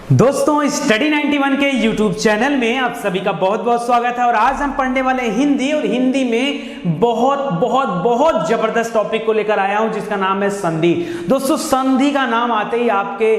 दोस्तों स्टडी 91 के YouTube channel में आप सभी का बहुत बहुत स्वागत है। और आज हम पढ़ने वाले हिंदी, और हिंदी में बहुत बहुत बहुत जबरदस्त टॉपिक को लेकर आया हूं जिसका नाम है संधि। दोस्तों संधि का नाम आते ही आपके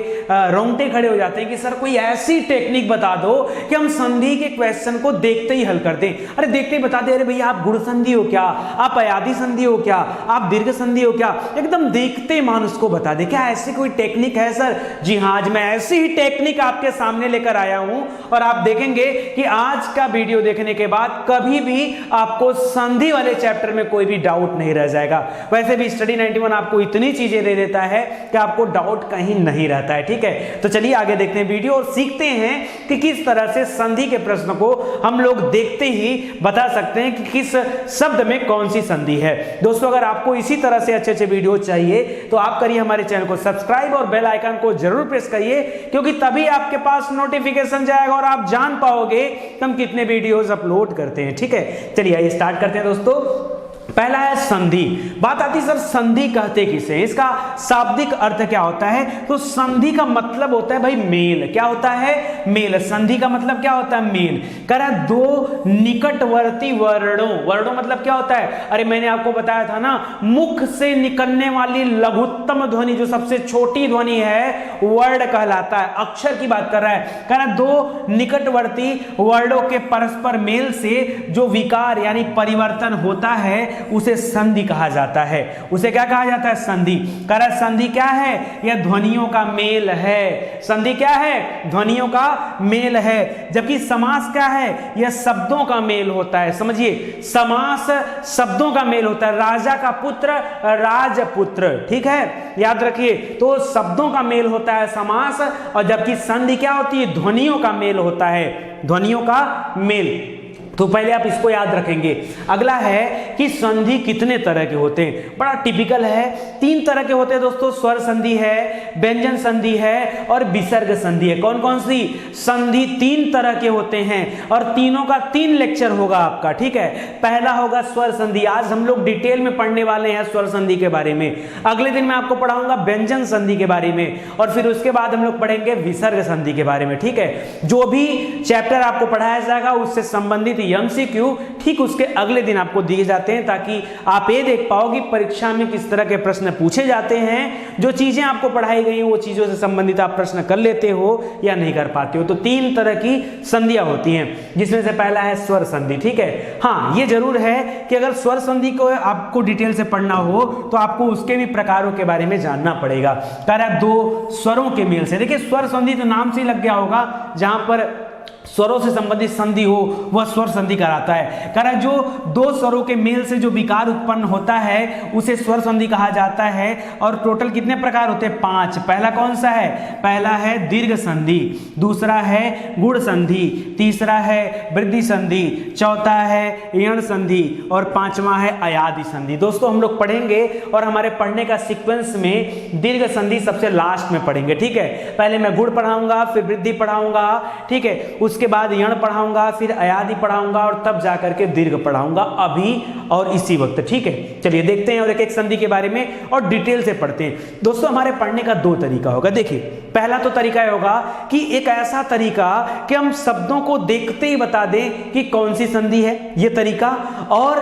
रोंगटे खड़े हो जाते हैं कि सर कोई ऐसी टेक्निक बता दो कि हम संधि के क्वेश्चन को देखते ही हल कर दें। अरे देखते ही बता दे, अरे भैया आप गुण संधि हो क्या, आप अयादी संधि हो क्या, आप दीर्घ संधि हो क्या, एकदम देखते मान उसको बता दे। क्या ऐसी कोई टेक्निक है सर? जी हाँ, आज मैं ऐसी ही टेक्निक आपके सामने लेकर आया हूं और आप देखेंगे कि आज का वीडियो देखने के बाद कभी भी आपको संधि वाले चैप्टर में कोई भी डाउट नहीं रह जाएगा। वैसे भी स्टडी 91 आपको इतनी चीजें दे देता है कि आपको डाउट कहीं नहीं रहता है। ठीक है, तो चलिए आगे देखते हैं वीडियो और सीखते हैं कि किस तरह से संधि के प्रश्न को हम लोग देखते ही बता सकते हैं कि किस शब्द में कौन सी संधि है। दोस्तों अगर आपको इसी तरह से अच्छे अच्छे वीडियो चाहिए तो आप करिए हमारे चैनल को सब्सक्राइब और बेल आइकन को जरूर प्रेस करिए, क्योंकि तभी आपके पास नोटिफिकेशन जाएगा और आप जान पाओगे कि हम कितने वीडियोस अपलोड करते हैं। ठीक है, चलिए आइए स्टार्ट करते हैं दोस्तों। पहला है संधि। बात आती सर संधि कहते किसे, इसका शाब्दिक अर्थ क्या होता है? तो संधि का मतलब होता है भाई मेल। क्या होता है? मेल। संधि का मतलब क्या होता है? मेल। कह रहा है दो निकटवर्ती वर्णों। वर्णों मतलब क्या होता है? अरे मैंने आपको बताया था ना, मुख से निकलने वाली लघुत्तम ध्वनि जो सबसे छोटी ध्वनि है वर्ण कहलाता है। अक्षर की बात कर रहा है। कह रहा है दो निकटवर्ती वर्णों के परस्पर मेल से जो विकार यानी परिवर्तन होता है उसे संधि कहा जाता है। उसे क्या कहा जाता है? संधि। कह रहा है संधि क्या है? यह ध्वनियों का मेल है। संधि क्या है? ध्वनियों का मेल है। जबकि समास क्या है? यह शब्दों का मेल होता है। समझिए, समास शब्दों का मेल होता है। राजा का पुत्र राजपुत्र, ठीक है, याद रखिए। तो शब्दों का मेल होता है समास, और जबकि संधि क्या होती है? ध्वनियों का मेल होता है। ध्वनियों का मेल। तो पहले आप इसको याद रखेंगे। अगला है कि संधि कितने तरह के होते हैं। बड़ा टिपिकल है, तीन तरह के होते हैं दोस्तों। स्वर संधि है, व्यंजन संधि है और विसर्ग संधि है। कौन कौन सी संधि? तीन तरह के होते हैं और तीनों का 3 लेक्चर होगा आपका। ठीक है, पहला होगा स्वर संधि। आज हम लोग डिटेल में पढ़ने वाले हैं स्वर संधि के बारे में। अगले दिन मैं आपको पढ़ाऊंगा व्यंजन संधि के बारे में, और फिर उसके बाद हम लोग पढ़ेंगे विसर्ग संधि के बारे में। ठीक है, जो भी चैप्टर आपको पढ़ाया जाएगा उससे संबंधित MCQ ठीक उसके अगले दिन आपको दिए जाते हैं, ताकि आप ये देख पाओ कि परीक्षा में किस तरह के प्रश्न पूछे जाते हैं। जो चीजें आपको पढ़ाई गई हैं वो चीजों से संबंधित आप प्रश्न कर लेते हो या नहीं कर पाते हो। तो 3 तरह की संधियां होती हैं, जिसमें से पहला है स्वर संधि। ठीक है, हाँ ये जरूर है कि अगर स्वर संधि को आपको डिटेल से पढ़ना हो तो आपको उसके भी प्रकारों के बारे में जानना पड़ेगा। कह रहा है दो स्वरों के मेल से। देखिए स्वर संधि तो नाम से ही लग गया होगा, जहां पर स्वरों से संबंधित संधि हो वह स्वर संधि कराता है। कह रहा है जो दो स्वरों के मेल से जो विकार उत्पन्न होता है उसे स्वर संधि कहा जाता है। और टोटल कितने प्रकार होते हैं? 5। पहला कौन सा है? पहला है दीर्घ संधि, दूसरा है गुण संधि, तीसरा है वृद्धि संधि, चौथा है यण संधि और 5वां है अयादी संधि। दोस्तों हम लोग पढ़ेंगे और हमारे पढ़ने का सीक्वेंस में दीर्घ संधि सबसे लास्ट में पढ़ेंगे। ठीक है, पहले मैं गुण पढ़ाऊंगा, फिर वृद्धि पढ़ाऊंगा, ठीक है, उसके बाद यण पढ़ाऊंगा, फिर अयादी पढ़ाऊंगा और तब जाकर के दीर्घ पढ़ाऊंगा, अभी और इसी वक्त। ठीक है, चलिए देखते हैं और एक एक संधि के बारे में और डिटेल से पढ़ते हैं। दोस्तों हमारे पढ़ने का 2 तरीका होगा। देखिए पहला तो तरीका होगा कि एक ऐसा तरीका कि हम शब्दों को देखते ही बता दें कि कौन सी संधि है, यह तरीका। और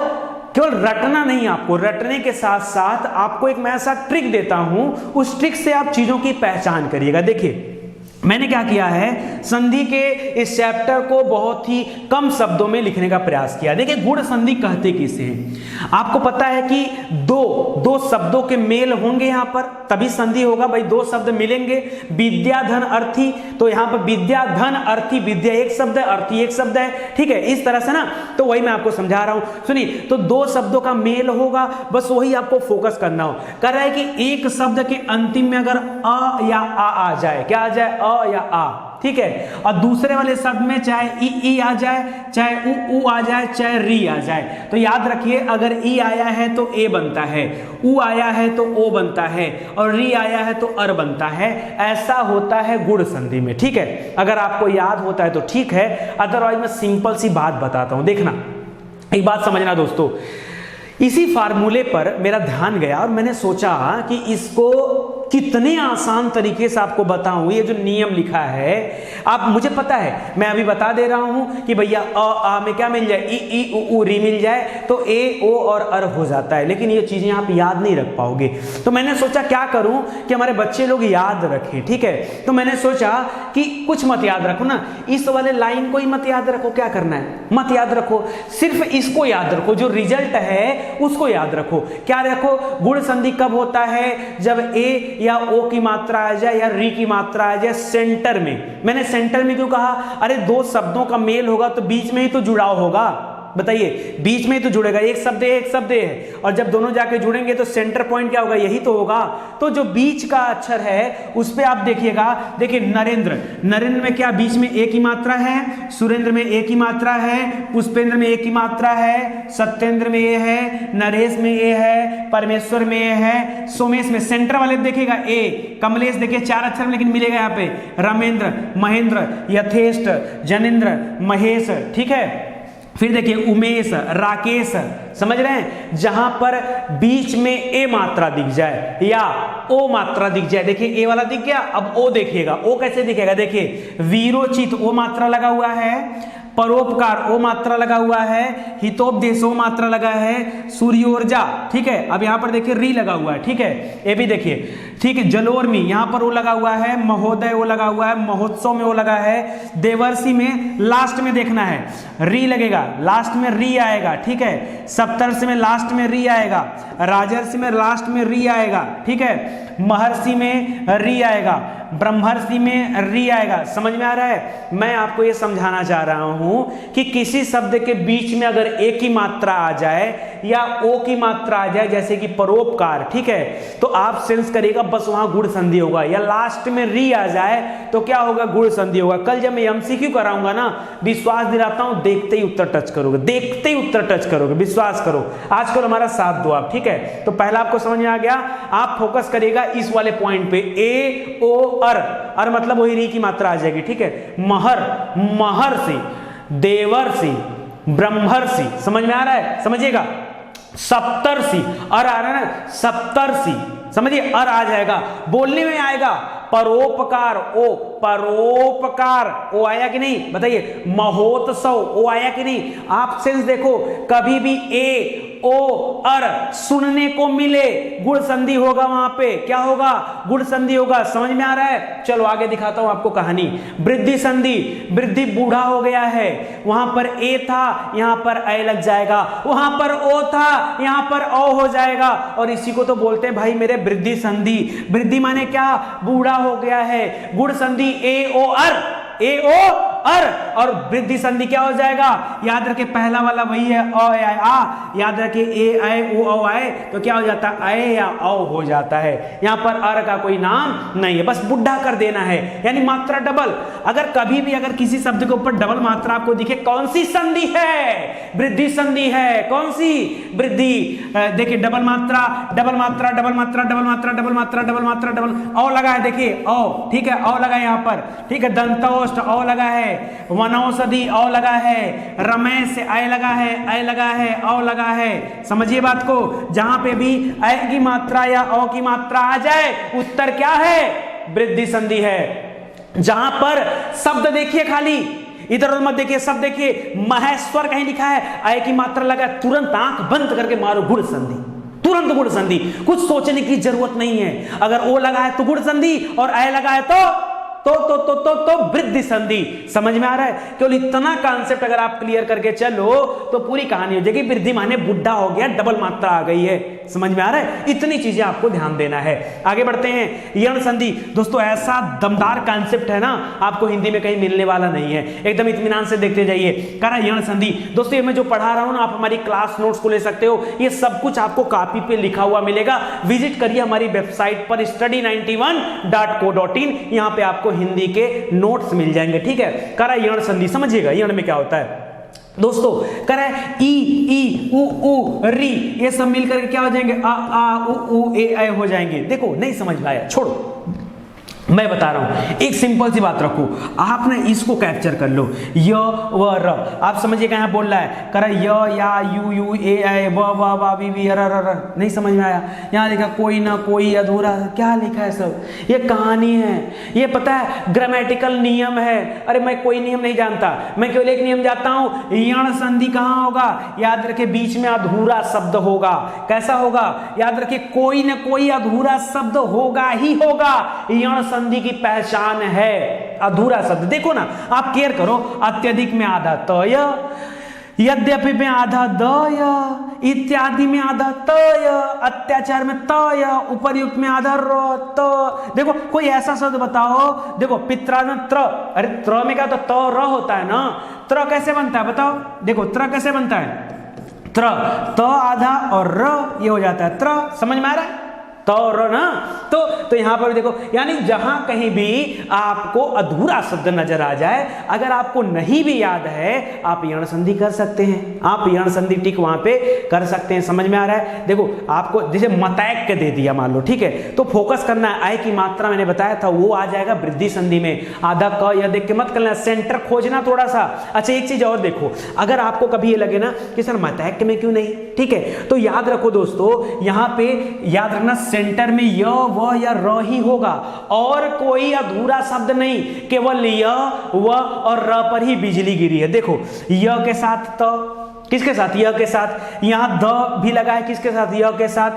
केवल रटना नहीं, आपको रटने के साथ साथ आपको एक मैं ऐसा ट्रिक देता हूं, उस ट्रिक से आप चीजों की पहचान करिएगा। देखिए मैंने क्या किया है, संधि के इस चैप्टर को बहुत ही कम शब्दों में लिखने का प्रयास किया। देखिए गुण संधि कहते किसे हैं? आपको पता है कि दो शब्दों के मेल होंगे यहां पर तभी संधि होगा। भाई 2 शब्द मिलेंगे, विद्या धन अर्थी, तो यहां पर विद्या धन अर्थी, विद्या एक शब्द है, अर्थी एक शब्द है। ठीक है, इस तरह से ना, तो वही मैं आपको समझा रहा हूं। सुनिए, तो 2 शब्दों का मेल होगा, बस वही आपको फोकस करना हो। कर रहा है कि एक शब्द के अंतिम में अगर अ या आ जाए, क्या आ जाए? अ या आ, ठीक है, और दूसरे वाले शब्द में चाहे ई आ जाए, चाहे उ आ जाए, चाहे री आ जाए, तो याद रखिए अगर ई आया है तो ए बनता है, उ आया है तो ओ बनता है, और री आया है तो अर बनता है। ऐसा होता है गुण संधि में। ठीक है, अगर आपको याद होता है तो ठीक है, अदरवाइज मैं सिंपल सी बात बताता हूं। देखना, एक बात समझना दोस्तों, इसी फार्मूले पर मेरा ध्यान गया और मैंने सोचा कि इसको कितने आसान तरीके से आपको बताऊं, ये जो नियम लिखा है आप, मुझे पता है, मैं अभी बता दे रहा हूं कि भैया आ में क्या मिल जाए, ई उ री मिल जाए तो ए ओ और अर हो जाता है, लेकिन ये चीजें आप याद नहीं रख पाओगे। तो मैंने सोचा क्या करूं कि हमारे बच्चे लोग याद रखें, ठीक है। तो मैंने सोचा कि कुछ मत याद रखो ना, इस वाले लाइन को ही मत याद रखो, क्या करना है मत याद रखो, सिर्फ इसको याद रखो, जो रिजल्ट है उसको याद रखो। क्या रखो, गुण संधि कब होता है, जब ए या ओ की मात्रा आ जाए या री की मात्रा आ जाए सेंटर में। मैंने सेंटर में क्यों कहा, अरे दो शब्दों का मेल होगा तो बीच में ही तो जुड़ाव होगा, बताइए बीच में ही तो जुड़ेगा, एक शब्द है एक शब्द है, और जब दोनों जाके जुड़ेंगे तो सेंटर पॉइंट क्या होगा, यही तो होगा। तो जो बीच का अक्षर है उस पे आप देखिएगा, देखिए नरेंद्र, नरेंद्र में क्या बीच में ए की मात्रा है, सुरेंद्र में ए की मात्रा है, पुष्पेंद्र में ए की मात्रा है, सत्येंद्र में ए है, नरेश में ए है, परमेश्वर में ए है, सोमेश में, सेंटर वाले देखिएगा ए, कमलेश देखिए 4 अक्षर में लेकिन मिलेगा यहाँ पे, रामेंद्र, महेंद्र, यथेष्ट, जनेंद्र, महेश, ठीक है। फिर देखिए उमेश, राकेश, समझ रहे हैं, जहां पर बीच में ए मात्रा दिख जाए या ओ मात्रा दिख जाए, देखिए ए वाला दिख गया, अब ओ देखिएगा, ओ कैसे दिखेगा, देखिए वीरोचित ओ मात्रा लगा हुआ है, परोपकार ओ मात्रा लगा हुआ है, हितोपदेश ओ मात्रा लगा है, सूर्योर्जा, ठीक है। अब यहां पर देखिए री लगा हुआ है, ठीक है, ये भी देखिए, ठीक है। जलोर्मी यहां पर ओ लगा हुआ है, महोदय ओ लगा हुआ है, महोत्सव में ओ लगा है, देवर्षि में लास्ट में देखना है री लगेगा, लास्ट में री आएगा, ठीक है। सप्तर्षि में लास्ट में री आएगा, राजर्षि में लास्ट में री आएगा, ठीक है। महर्षि में री आएगा, ब्रह्मर्षि में री आएगा। समझ में आ रहा है, मैं आपको ये समझाना चाह रहा हूं कि किसी शब्द के बीच में अगर ए की मात्रा आ जाए या ओ की मात्रा आ जाए, जैसे कि परोपकार, ठीक है, तो आप सेंस करिएगा बस वहां गुण संधि होगा, या लास्ट में री आ जाए तो क्या होगा, गुण संधि होगा। कल जब मैं एमसीक्यू कराऊंगा ना, विश्वास दिलाता हूं देखते ही उत्तर टच करोगे, देखते ही उत्तर टच करोगे, विश्वास करो। आजकल हमारा साथ दो आप, ठीक है। तो पहला आपको समझ में आ गया, आप फोकस करिएगा इस वाले पॉइंट पे, ए ओ अर मतलब वही री की मात्रा आ जाएगी, ठीक है। महर, महर्षि, देवर्षि, ब्रह्मर्षि, समझ में आ रहा है, समझिएगा। सप्तर्षि, अर आ रहा है ना, सप्तर्षि, समझिए अर आ जाएगा, बोलने में आएगा। परोपकार ओ, परोपकार ओ आया कि नहीं, बताइए। महोत्सव ओ आया कि नहीं। आप सेंस देखो, कभी भी ए ओ अर सुनने को मिले, गुण संधि होगा, वहां पे क्या होगा, गुण संधि होगा। समझ में आ रहा है, चलो आगे दिखाता हूं आपको कहानी। वृद्धि संधि, वृद्धि बूढ़ा हो गया है, वहां पर ए था, यहां पर ए लग जाएगा, वहां पर ओ था, यहां पर ओ हो जाएगा, और इसी को तो बोलते हैं भाई मेरे वृद्धि संधि। वृद्धि माने क्या, बूढ़ा हो गया है, गुण संधि ए ओ अर, ए ओ अर, और वृद्धि संधि क्या हो जाएगा, याद रखे पहला वाला वही है अ या आ, याद रखे ए आए ओ औ आए तो क्या हो जाता है, अ या औ हो जाता है। यहां पर अर का कोई नाम नहीं है, बस बुढ़ा कर देना है, यानी मात्रा डबल। अगर कभी भी अगर किसी शब्द के ऊपर डबल मात्रा आपको दिखे, कौन सी संधि है, वृद्धि संधि है, कौन सी, वृद्धि। देखिए डबल मात्रा, डबल मात्रा, डबल मात्रा, डबल मात्रा, डबल मात्रा, डबल मात्रा, डबल औ लगा है, देखिए औ, ठीक है, औ लगा है यहां पर, ठीक है। दंतोष्ठ औ लगा है, वनौषधि औ लगा है, रमेश से अय लगा है, अय लगा है, औ लगा है। समझिए बात को, जहां पे भी अय की मात्रा या औ की मात्रा आ जाए, उत्तर क्या है, वृद्धि संधि है। जहां पर शब्द देखिए, खाली इधर उधर मत देखिए, सब देखिए, महेश्वर कहीं लिखा है, अय की मात्रा लगा, तुरंत आंख बंद करके मारो गुण संधि, तुरंत गुण संधि, कुछ सोचने की जरूरत नहीं है। अगर ओ लगा है तो गुण संधि, और अय लगा है तो वृद्धि संधि। समझ में आ रहा है, केवल इतना कॉन्सेप्ट अगर आप क्लियर करके चलो तो पूरी कहानी हो जाएगी। वृद्धि माने बुढ़ा हो गया, डबल मात्रा आ गई है, समझ में आ रहा है, इतनी चीजें आपको ध्यान देना है। आगे बढ़ते हैं, यण संधि। दोस्तों ऐसा दमदार कॉन्सेप्ट है ना, आपको हिंदी में कहीं मिलने वाला नहीं है, एकदम इत्मीनान से देखते जाइए। कह रहा यण संधि, दोस्तों ये मैं जो पढ़ा रहा हूं ना, आप हमारी क्लास नोट्स को ले सकते हो, ये सब कुछ आपको कॉपी पे लिखा हुआ मिलेगा। विजिट करिए हमारी वेबसाइट पर study91.co.in, यहां पे आपको हिंदी के नोट्स मिल जाएंगे, ठीक है। कह रहा यण संधि, समझिएगा यण में क्या होता है दोस्तों। कह रहा है ई ई उ उ री, ये सब मिलकर के क्या हो जाएंगे, आ आ उ उ ए ऐ हो जाएंगे। देखो नहीं समझ में आया, छोड़ो, मैं बता रहा हूं, एक सिंपल सी बात रखो, आपने इसको कैप्चर कर लो, य व र। आप समझिए क्या बोल रहा है, कर य या यू यू ए व व वी वी र र। नहीं समझ में आया? यहाँ लिखा कोई ना कोई अधूरा, क्या लिखा है सब? ये कहानी है, ये पता है ग्रामेटिकल नियम है। अरे मैं कोई नियम नहीं जानता, मैं केवल एक नियम जानता हूं, यण संधि कहाँ होगा? याद रखे बीच में अधूरा शब्द होगा। कैसा होगा? याद रखे कोई ना कोई अधूरा शब्द होगा ही होगा। यण संधि की पहचान है अधूरा शब्द। देखो ना, आप केयर करो, अत्यधिक में आधा तय, यद्यपि में आधा दय, इत्यादि में आधा तय, अत्याचार में तय, उपर्युक्त में आधा र त। देखो कोई ऐसा शब्द बताओ, देखो पित्रा में त्र, अरे त्र में क्या तो त र होता है ना, त्र कैसे बनता है बताओ? देखो त्र कैसे बनता है? त्र, त आधा और र ये हो जाता है त्र। समझ में आ रहा है? तो ना, तो यहां पर देखो, यानी जहां कहीं भी आपको अधूरा शब्द नजर आ जाए, अगर आपको नहीं भी याद है, आप यण संधि कर सकते हैं, आप यण संधि टिक वहां पे कर सकते हैं। समझ में आ रहा है? देखो आपको जैसे मतैक्य दे दिया मान लो, ठीक है, तो फोकस करना है, आय की मात्रा मैंने बताया था वो आ जाएगा वृद्धि संधि में। आधा क यह देख के मत करना, सेंटर खोजना थोड़ा सा। अच्छा एक चीज और देखो, अगर आपको कभी ये लगे ना कि सर मतैक्य में क्यों नहीं, ठीक है, तो याद रखो दोस्तों, यहां पे याद रखना सेंटर में य व या र ही होगा और कोई अधूरा शब्द नहीं, केवल य व और र पर ही बिजली गिरी है। देखो य के साथ त, किसके साथ? य के साथ। यहां द भी लगा है, किसके साथ? य के साथ।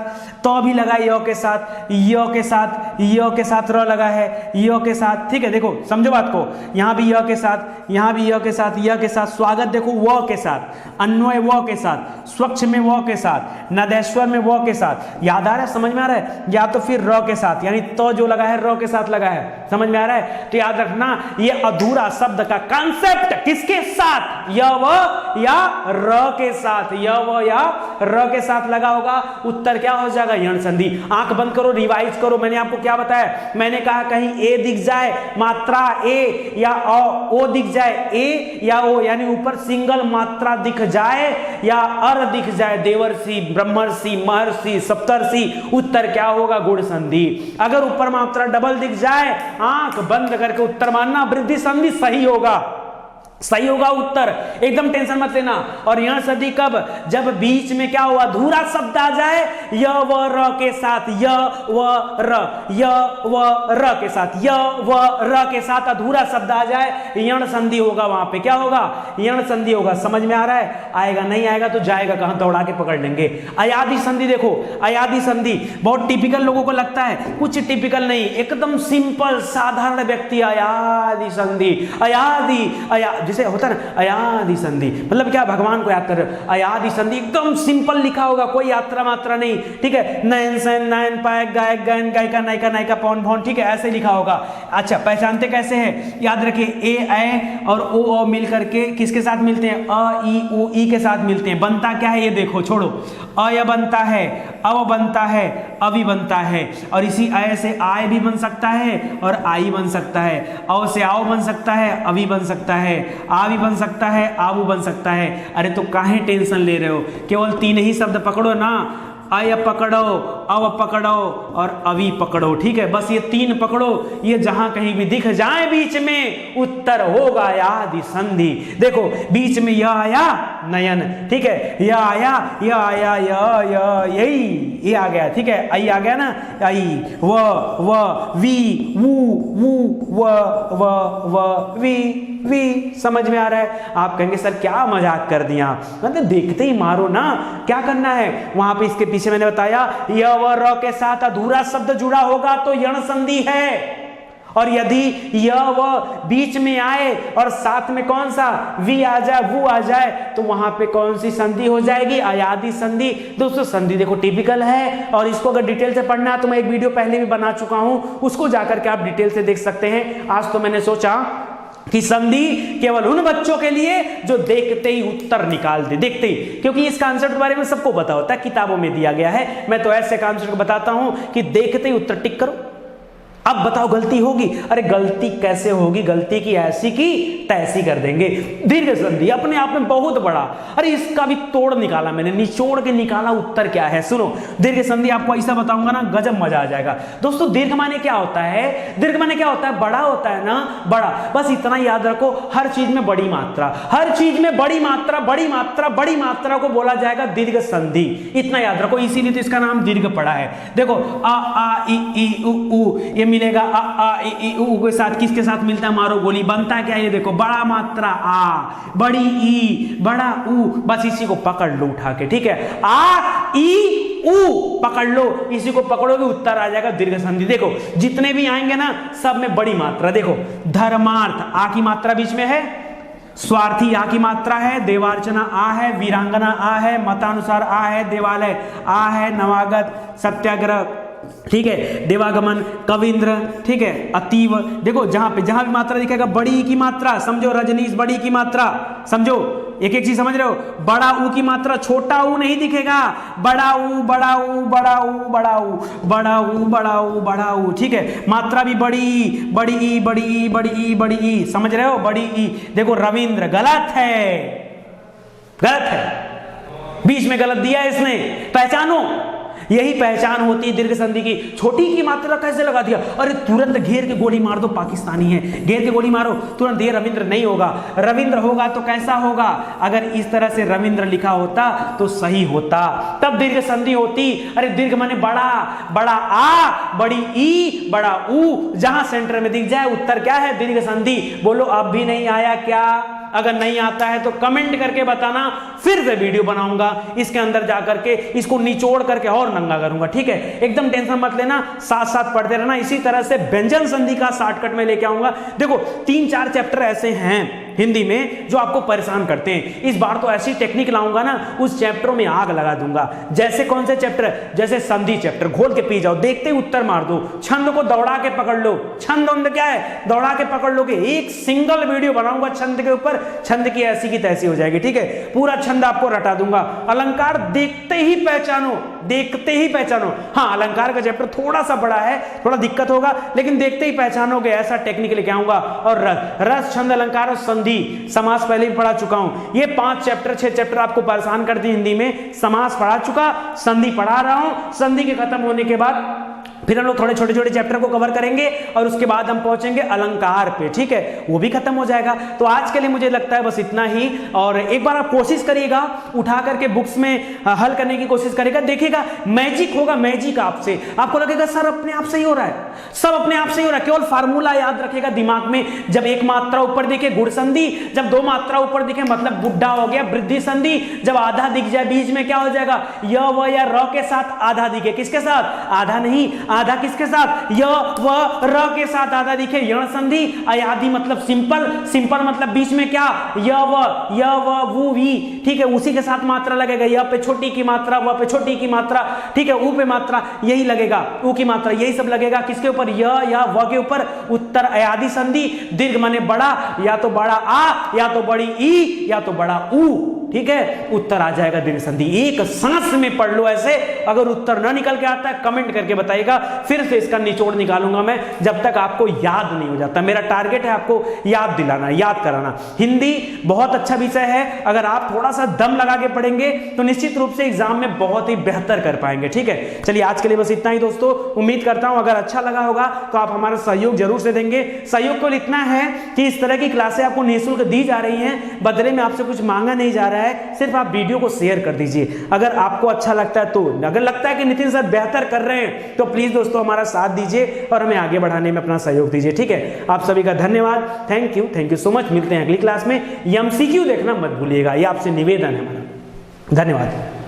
त भी लगा है य के साथ, य के साथ, य के साथ र लगा है, य के साथ। ठीक है, देखो समझो बात को, यहां भी य के साथ, यहां भी य के साथ, य के साथ। स्वागत देखो व के साथ, अन्वय व के साथ, स्वच्छ में व के साथ, नदेश्वर में व के साथ। याद आ रहा है? समझ में आ रहा है? या तो फिर र के साथ, यानी तो जो लगा है र के साथ लगा है। समझ में आ रहा है? तो याद रखना, ये अधूरा शब्द का कॉन्सेप्ट किसके साथ? य व या र के साथ, य व या र के साथ लगा होगा। उत्तर क्या हो जाएगा? यण संधि। आंख बंद करो, रिवाइज करो। मैंने आपको क्या बताया? मैंने कहा कहीं ए दिख जाए, मात्रा ए या ओ दिख जाए, ए या ओ, यानी ऊपर सिंगल मात्रा दिख जाए या अर दिख जाए, देवर्षि, ब्रह्मर्षि, महर्षि, सप्तर्षि, उत्तर क्या होगा? गुण संधि। अगर ऊपर मात्रा डबल दिख जाए, आंख बंद करके उत्तर मानना, वृद्धि संधि सही होगा, सही होगा उत्तर, एकदम टेंशन मत लेना। और यण संधि कब? जब बीच में क्या हुआ? अधूरा शब्द आ जाए, य व र के साथ, य व र, य व र के साथ, य व र के साथ अधूरा शब्द आ जाए, यण संधि होगा। वहां पे क्या होगा? यण संधि होगा। समझ में आ रहा है? आएगा नहीं आएगा तो जाएगा कहां, दौड़ा के पकड़ लेंगे। अयादि संधि देखो, अयादि संधि बहुत टिपिकल लोगों को लगता है, कुछ टिपिकल नहीं, एकदम सिंपल साधारण व्यक्ति। अयादि संधि, अयादि जैसे होता है ना, अयादि संधि मतलब क्या? भगवान को याद कर रहे हो। अयादि संधि एकदम सिंपल लिखा होगा, कोई यात्रा मात्रा नहीं, ठीक है। नयन सैन, नयन पायक, गायक गायन, गायिका नायिका, नायिका पौन भौन, ठीक है, ऐसे लिखा होगा। अच्छा पहचानते कैसे है? याद रखिए ए ऐ और ओ मिल करके किसके साथ मिलते हैं? अ ई उ ई के साथ मिलते हैं। बनता क्या है ये देखो, छोड़ो, अय बनता है, अव बनता है, अवि बनता है, और इसी अय से आय भी बन सकता है और आई बन सकता है, अव से आओ बन सकता है, अवि बन सकता है, आ भी बन सकता है, आवू बन सकता है। अरे तो काहे टेंशन ले रहे हो? केवल तीन ही शब्द पकड़ो ना, अय पकड़ो, अव पकड़ो और अवि पकड़ो, ठीक है, बस ये तीन पकड़ो। ये जहां कहीं भी दिख जाए बीच में, उत्तर होगा यादि संधि। देखो बीच में यह आया नयन, ठीक है, यह आया, यह आया, यही ये आ गया, ठीक है, आई आ गया ना, आई, व वी, वू, व वी। समझ में आ रहा है? आप कहेंगे सर क्या मजाक कर दिया, मतलब देखते ही मारो ना, क्या करना है वहां पे? इसके पीछे मैंने बताया, य व र के साथ अधूरा शब्द जुड़ा होगा तो यण संधि है, और यदि य व बीच में आए और साथ में कौन सा? वी आ जाए, वो आ जाए, तो वहां पे कौन सी संधि हो जाएगी? अयादि संधि। दोस्तों संधि देखो टिपिकल है, और इसको अगर डिटेल से पढ़ना है तो मैं एक वीडियो पहले भी बना चुका हूं, उसको जाकर के आप डिटेल से देख सकते हैं। आज तो मैंने सोचा कि संधि केवल उन बच्चों के लिए जो देखते ही उत्तर निकाल दे, देखते ही, क्योंकि इस कॉन्सेप्ट के बारे में सबको पता होता है, किताबों में दिया गया है। मैं तो ऐसे कॉन्सेप्ट बताता हूं कि देखते ही उत्तर टिक करो, अब बताओ गलती होगी? अरे गलती कैसे होगी, गलती की ऐसी की तैसी कर देंगे। दीर्घ संधि अपने आप में बहुत बड़ा, अरे इसका भी तोड़ निकाला मैंने, निचोड़ के निकाला उत्तर क्या है। सुनो, दीर्घ संधि आपको ऐसा बताऊंगा ना, गजब मजा आ जाएगा। दोस्तों दीर्घ माने क्या होता है? दीर्घ माने क्या होता है? बड़ा होता है ना, बड़ा। बस इतना याद रखो, हर चीज में बड़ी मात्रा, हर चीज में बड़ी मात्रा, बड़ी मात्रा, बड़ी मात्रा को बोला जाएगा दीर्घ संधि। इतना याद रखो, इसीलिए तो इसका नाम दीर्घ पड़ा है। देखो आ आ ई उ ऊ, ये मिलेगा आ आ ई उ के साथ, किसके साथ मिलता है? मारो गोली। बनता है क्या? ये देखो, बड़ा मात्रा आ, बड़ी ई, बड़ा ऊ, बस इसी को पकड़ लो उठा के, ठीक है। आ ई ऊ पकड़ लो, इसी को पकड़ोगे उत्तर आ जाएगा दीर्घ संधि। देखो जितने भी आएंगे ना, सब में बड़ी मात्रा। देखो धर्मार्थ, आ की मात्रा बीच में है, स्वार्थी आ की मात्रा है, देवार्चना आ है, वीरांगना आ है, मतानुसार आ है, देवालय आ है, नवागत, सत्याग्रह, ठीक है, देवागमन, कविंद्र, ठीक है, अतीव। देखो जहां भी मात्रा दिखेगा, बड़ी की मात्रा समझो, रजनीश बड़ी की मात्रा समझो, एक एक चीज समझ रहे हो। बड़ा ऊ की मात्रा, छोटा ऊ नहीं दिखेगा, बड़ा ऊ, बड़ा ऊ, बड़ा ऊ, बड़ा ऊ, बड़ा ऊ, बड़ा ऊ, बड़ा ऊ, ठीक है। मात्रा भी बड़ी, बड़ी ई, बड़ी ई, बड़ी ई, बड़ी ई, समझ रहे हो, बड़ी ई। देखो रविंद्र, गलत है, गलत है, बीच में गलत दिया है इसने, पहचानो। यही पहचान होती है दीर्घ संधि की। छोटी की मात्रा कैसे लगा दिया? अरे तुरंत घेर के गोली मार दो, पाकिस्तानी है, घेर के गोली मारो तुरंत। ये रविंद्र नहीं होगा, रविंद्र होगा तो कैसा होगा? अगर इस तरह से रविंद्र लिखा होता तो सही होता, तब दीर्घ संधि होती। अरे दीर्घ माने बड़ा, बड़ा आ, बड़ी ई, बड़ा ऊ, जहां सेंटर में दिख जाए उत्तर क्या है? दीर्घ संधि। बोलो अब भी नहीं आया क्या? अगर नहीं आता है तो कमेंट करके बताना, फिर से वीडियो बनाऊंगा इसके अंदर जाकर के, इसको निचोड़ करके और नंगा करूंगा, ठीक है। एकदम टेंशन मत लेना, साथ साथ पढ़ते रहना। इसी तरह से व्यंजन संधि का शॉर्टकट में लेके आऊंगा। देखो 3-4 चैप्टर ऐसे हैं हिंदी में जो आपको परेशान करते हैं। इस बार तो ऐसी टेक्निक लाऊंगा ना, उस चैप्टरों में आग लगा दूंगा। जैसे कौन से चैप्टर? जैसे संधि चैप्टर, घोल के पी जाओ, देखते ही उत्तर मार दो। छंद को दौड़ा के पकड़ लो, छंद क्या है? दौड़ा के पकड़ लोगे। एक सिंगल वीडियो बनाऊंगा छंद के ऊपर, छंद की ऐसी की तैसी हो जाएगी, ठीक है। पूरा छंद आपको रटा दूंगा। अलंकार देखते ही पहचानो, देखते ही पहचानो। हाँ अलंकार का चैप्टर थोड़ा सा बड़ा है, थोड़ा दिक्कत होगा, लेकिन देखते ही पहचानोगे, ऐसा टेक्निक लेके आऊंगा। और रस, छंद, अलंकार और संधि, समास पहले भी पढ़ा चुका हूं। ये 5 चैप्टर 6 चैप्टर आपको परेशान करती हिंदी में। समास पढ़ा चुका, संधि पढ़ा रहा हूं। संधि के खत्म होने के बाद फिर हम लोग थोड़े छोटे छोटे चैप्टर को कवर करेंगे और उसके बाद हम पहुंचेंगे अलंकार पे, ठीक है, वो भी खत्म हो जाएगा। तो आज के लिए मुझे लगता है बस इतना ही। और एक बार आप कोशिश करिएगा, उठा करके बुक्स में हल करने की कोशिश करेगा, देखिएगा मैजिक होगा, मैजिक आपसे। आपको लगेगा सर अपने आप से ही हो रहा है, सब अपने आप से ही हो रहा है। केवल फार्मूला याद रखेगा दिमाग में, जब एक मात्रा ऊपर दिखे गुड़ संधि, जब 2 मात्रा ऊपर दिखे मतलब बुढ़ा हो गया वृद्धि संधि, जब आधा दिख जाए बीच में क्या हो जाएगा? य व या र के साथ आधा दिखे, किसके साथ? आधा नहीं, आधा किसके साथ? य व र के साथ आधा दिखे, यण संधि। अयादि मतलब सिंपल, सिंपल मतलब बीच में क्या? य व वु वी, ठीक है, उसी के साथ मात्रा लगेगा। य पे छोटी की मात्रा, व पे छोटी की मात्रा, ठीक है, ऊ पे मात्रा यही लगेगा, ऊ की मात्रा यही सब लगेगा। किसके ऊपर? य या व के ऊपर। उत्तर अयादि संधि। दीर्घ माने बड़ा, या तो बड़ा आ, या तो बड़ी ई, या तो बड़ा ऊ, ठीक है, उत्तर आ जाएगा दीर्घ संधि। एक सांस में पढ़ लो ऐसे। अगर उत्तर ना निकल के आता है कमेंट करके बताइएगा, फिर से इसका निचोड़ निकालूंगा मैं, जब तक आपको याद नहीं हो जाता। मेरा टारगेट है आपको याद दिलाना, याद कराना। हिंदी बहुत अच्छा विषय है, अगर आप थोड़ा सा दम लगा के पढ़ेंगे तो निश्चित रूप से एग्जाम में बहुत ही बेहतर कर पाएंगे, ठीक है। चलिए आज के लिए बस इतना ही दोस्तों। उम्मीद करता हूं अगर अच्छा लगा होगा तो आप हमारा सहयोग जरूर से देंगे। सहयोग को इतना है कि इस तरह की क्लासें आपको निःशुल्क दी जा रही हैं, बदले में आपसे कुछ मांगा नहीं जा रहा है, सिर्फ आप वीडियो को शेयर कर दीजिए। अगर आपको अच्छा लगता है तो, अगर लगता है कि नितिन सर बेहतर कर रहे हैं तो प्लीज दोस्तों हमारा साथ दीजिए और हमें आगे बढ़ाने में अपना सहयोग दीजिए, ठीक है। आप सभी का धन्यवाद, थैंक यू सो मच। मिलते हैं अगली क्लास में। एमसीक्यू देखना मत भूलिएगा, ये आपसे निवेदन है हमारा। धन्यवाद।